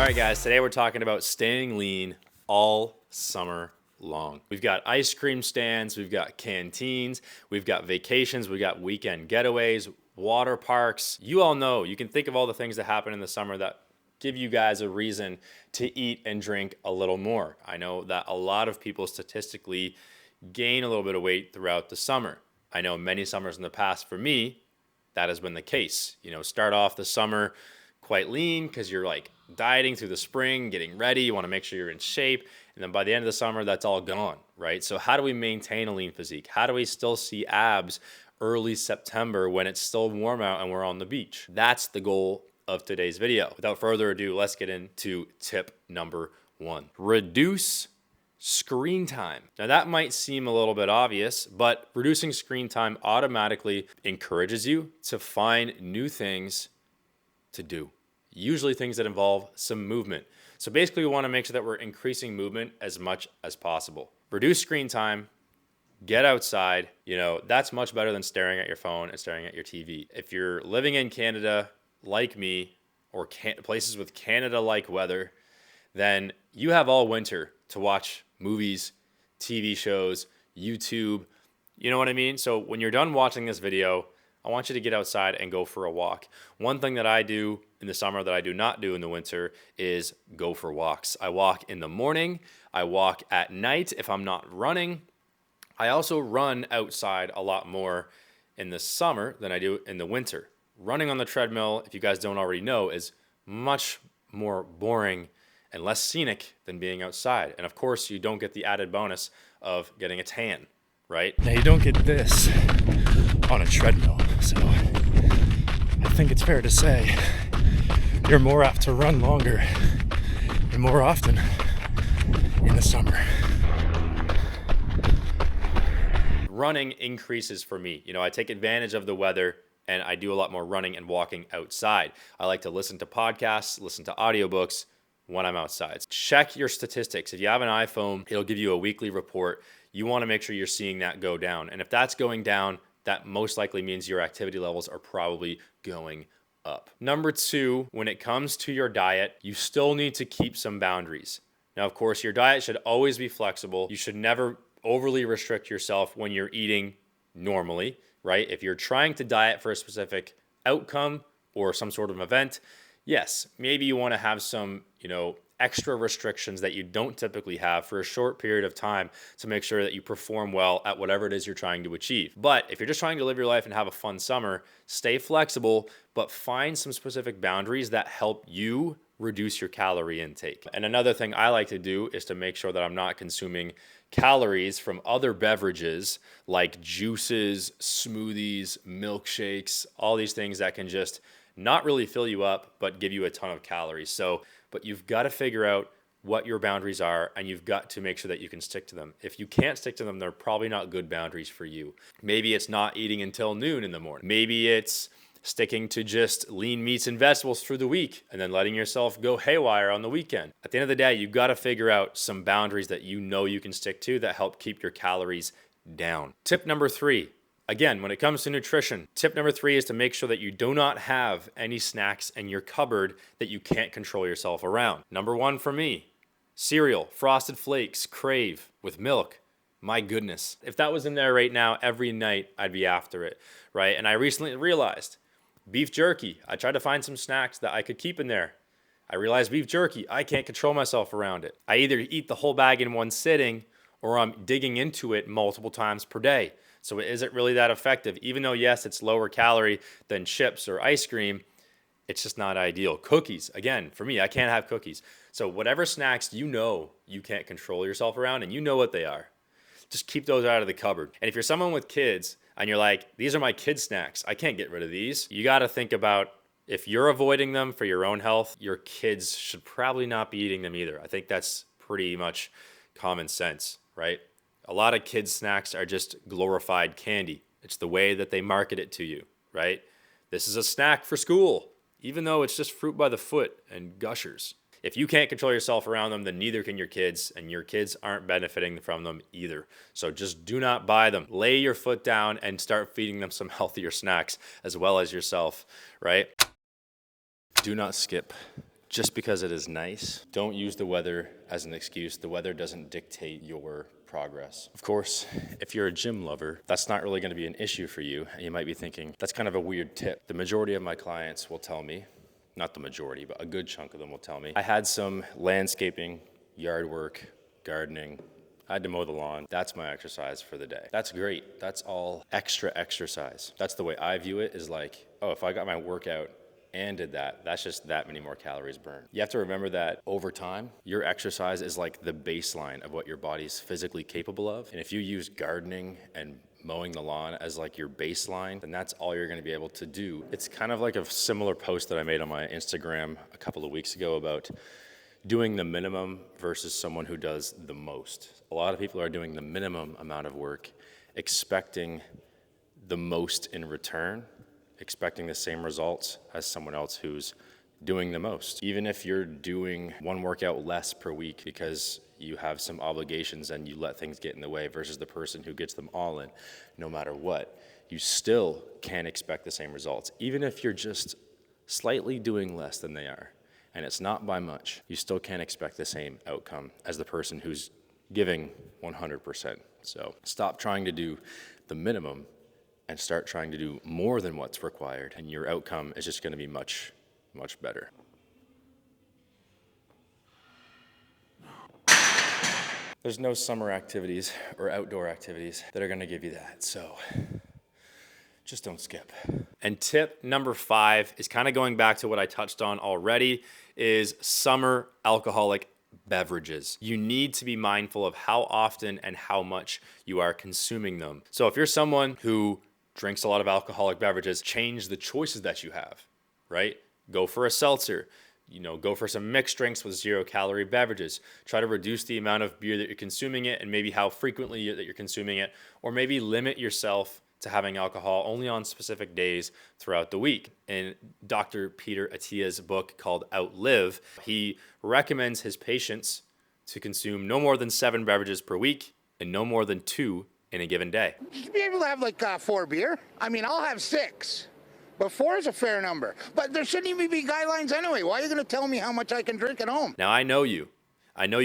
All right, guys, today we're talking about staying lean all summer long. We've got ice cream stands, we've got canteens, we've got vacations, we've got weekend getaways, water parks. You all know, you can think of all the things that happen in the summer that give you guys a reason to eat and drink a little more. I know that a lot of people statistically gain a little bit of weight throughout the summer. I know many summers in the past for me, that has been the case. You know, start off the summer quite lean because you're like dieting through the spring, getting ready, you want to make sure you're in shape. And then by the end of the summer, that's all gone, right? So how do we maintain a lean physique? How do we still see abs early September when it's still warm out and we're on the beach? That's the goal of today's video. Without further ado, let's get into tip number 1. Reduce screen time. Now that might seem a little bit obvious, but reducing screen time automatically encourages you to find new things to do. Usually things that involve some movement. So basically we want to make sure that we're increasing movement as much as possible. Reduce screen time, get outside. You know, that's much better than staring at your phone and staring at your TV. If you're living in Canada like me, or places with Canada-like weather, then you have all winter to watch movies, TV shows, YouTube. You know what I mean? So when you're done watching this video, I want you to get outside and go for a walk. One thing that I do in the summer that I do not do in the winter is go for walks. I walk in the morning. I walk at night if I'm not running. I also run outside a lot more in the summer than I do in the winter. Running on the treadmill, if you guys don't already know, is much more boring and less scenic than being outside. And of course, you don't get the added bonus of getting a tan, right? Now you don't get this on a treadmill, so I think it's fair to say you're more apt to run longer and more often in the summer. Running increases for me. You know, I take advantage of the weather and I do a lot more running and walking outside. I like to listen to podcasts, listen to audiobooks when I'm outside. Check your statistics. If you have an iPhone, it'll give you a weekly report. You want to make sure you're seeing that go down. And if that's going down, that most likely means your activity levels are probably going up. Number 2, when it comes to your diet, you still need to keep some boundaries. Now, of course, your diet should always be flexible. You should never overly restrict yourself when you're eating normally, right? If you're trying to diet for a specific outcome or some sort of event, yes, maybe you want to have some, extra restrictions that you don't typically have for a short period of time to make sure that you perform well at whatever it is you're trying to achieve. But if you're just trying to live your life and have a fun summer, stay flexible, but find some specific boundaries that help you reduce your calorie intake. And another thing I like to do is to make sure that I'm not consuming calories from other beverages like juices, smoothies, milkshakes, all these things that can just not really fill you up, but give you a ton of calories. But you've got to figure out what your boundaries are, and you've got to make sure that you can stick to them. If you can't stick to them, they're probably not good boundaries for you. Maybe it's not eating until noon in the morning. Maybe it's sticking to just lean meats and vegetables through the week and then letting yourself go haywire on the weekend. At the end of the day, you've got to figure out some boundaries that you know you can stick to that help keep your calories down. Tip number 3. Again, when it comes to nutrition, tip number 3 is to make sure that you do not have any snacks in your cupboard that you can't control yourself around. Number 1 for me, cereal, Frosted Flakes, Crave with milk. My goodness. If that was in there right now, every night I'd be after it, right? And I recently realized beef jerky. I tried to find some snacks that I could keep in there. I realized beef jerky, I can't control myself around it. I either eat the whole bag in one sitting or I'm digging into it multiple times per day. So it isn't really that effective. Even though, yes, it's lower calorie than chips or ice cream, it's just not ideal. Cookies, again, for me, I can't have cookies. So whatever snacks you can't control yourself around and you know what they are, just keep those out of the cupboard. And if you're someone with kids and you're like, these are my kids' snacks, I can't get rid of these, you got to think about if you're avoiding them for your own health, your kids should probably not be eating them either. I think that's pretty much common sense, right? A lot of kids' snacks are just glorified candy. It's the way that they market it to you, right? This is a snack for school, even though it's just fruit by the foot and Gushers. If you can't control yourself around them, then neither can your kids, and your kids aren't benefiting from them either. So just do not buy them. Lay your foot down and start feeding them some healthier snacks as well as yourself, right? Do not skip just because it is nice. Don't use the weather as an excuse. The weather doesn't dictate your progress. Of course, if you're a gym lover, that's not really going to be an issue for you. And you might be thinking, that's kind of a weird tip. The majority of my clients will tell me, not the majority, but a good chunk of them will tell me, I had some landscaping, yard work, gardening, I had to mow the lawn. That's my exercise for the day. That's great. That's all extra exercise. That's the way I view it, is like, oh, if I got my workout and did that, that's just that many more calories burned. You have to remember that over time, your exercise is like the baseline of what your body's physically capable of. And if you use gardening and mowing the lawn as like your baseline, then that's all you're gonna be able to do. It's kind of like a similar post that I made on my Instagram a couple of weeks ago about doing the minimum versus someone who does the most. A lot of people are doing the minimum amount of work, expecting the most in return, expecting the same results as someone else who's doing the most. Even if you're doing one workout less per week because you have some obligations and you let things get in the way versus the person who gets them all in, no matter what, you still can't expect the same results. Even if you're just slightly doing less than they are, and it's not by much, you still can't expect the same outcome as the person who's giving 100%. So stop trying to do the minimum and start trying to do more than what's required, and your outcome is just gonna be much, much better. There's no summer activities or outdoor activities that are gonna give you that, so just don't skip. And tip number 5 is kind of going back to what I touched on already, is summer alcoholic beverages. You need to be mindful of how often and how much you are consuming them. So if you're someone who drinks a lot of alcoholic beverages, change the choices that you have, right? Go for a seltzer, go for some mixed drinks with 0-calorie beverages. Try to reduce the amount of beer that you're consuming it and maybe how frequently that you're consuming it, or maybe limit yourself to having alcohol only on specific days throughout the week. In Dr. Peter Attia's book called Outlive, he recommends his patients to consume no more than 7 beverages per week and no more than 2 in a given day. You should be able to have like 4 beer. I mean, I'll have 6, but 4 is a fair number. But there shouldn't even be guidelines anyway. Why are you going to tell me how much I can drink at home? Now, I know you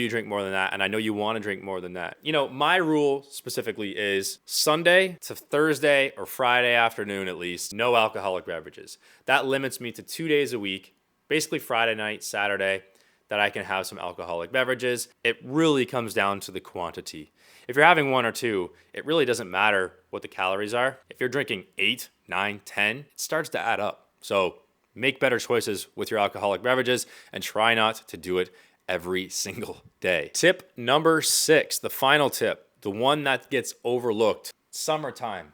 drink more than that, and I know you want to drink more than that. My rule specifically is Sunday to Thursday or Friday afternoon at least, no alcoholic beverages. That limits me to 2 days a week, basically Friday night, Saturday, that I can have some alcoholic beverages. It really comes down to the quantity. If you're having 1 or 2, it really doesn't matter what the calories are. If you're drinking 8, 9, 10, it starts to add up. So make better choices with your alcoholic beverages and try not to do it every single day. Tip number 6, the final tip, the one that gets overlooked. Summertime,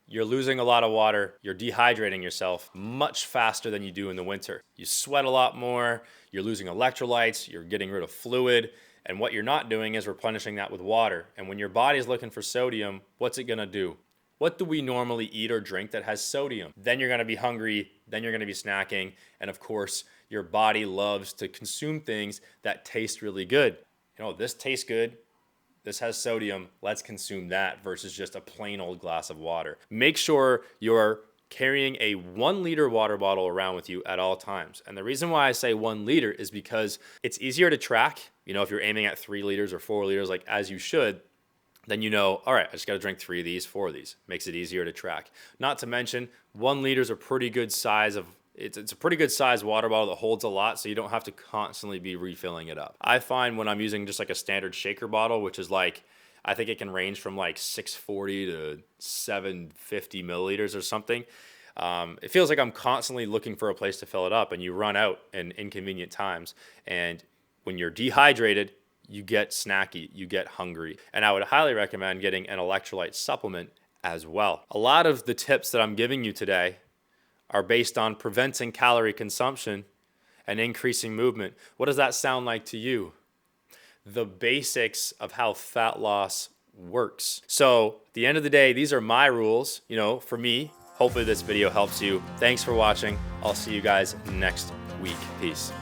you're losing a lot of water, you're dehydrating yourself much faster than you do in the winter. You sweat a lot more, you're losing electrolytes, you're getting rid of fluid, and what you're not doing is replenishing that with water. And when your body's looking for sodium, what's it gonna do? What do we normally eat or drink that has sodium? Then you're gonna be hungry, then you're gonna be snacking, and of course, your body loves to consume things that taste really good. This tastes good, this has sodium, let's consume that versus just a plain old glass of water. Make sure you're carrying a 1-liter water bottle around with you at all times. And the reason why I say 1 liter is because it's easier to track. If you're aiming at 3 liters or 4 liters, like as you should, then all right, I just got to drink 3 of these, 4 of these. Makes it easier to track. Not to mention, 1 liter is a pretty good size it's a pretty good size water bottle that holds a lot, so you don't have to constantly be refilling it up. I find when I'm using just like a standard shaker bottle, which is like, I think it can range from like 640 to 750 milliliters or something. It feels like I'm constantly looking for a place to fill it up, and you run out in inconvenient times. And when you're dehydrated, you get snacky, you get hungry. And I would highly recommend getting an electrolyte supplement as well. A lot of the tips that I'm giving you today are based on preventing calorie consumption and increasing movement. What does that sound like to you? The basics of how fat loss works. So at the end of the day, these are my rules, for me. Hopefully this video helps you. Thanks for watching. I'll see you guys next week. Peace.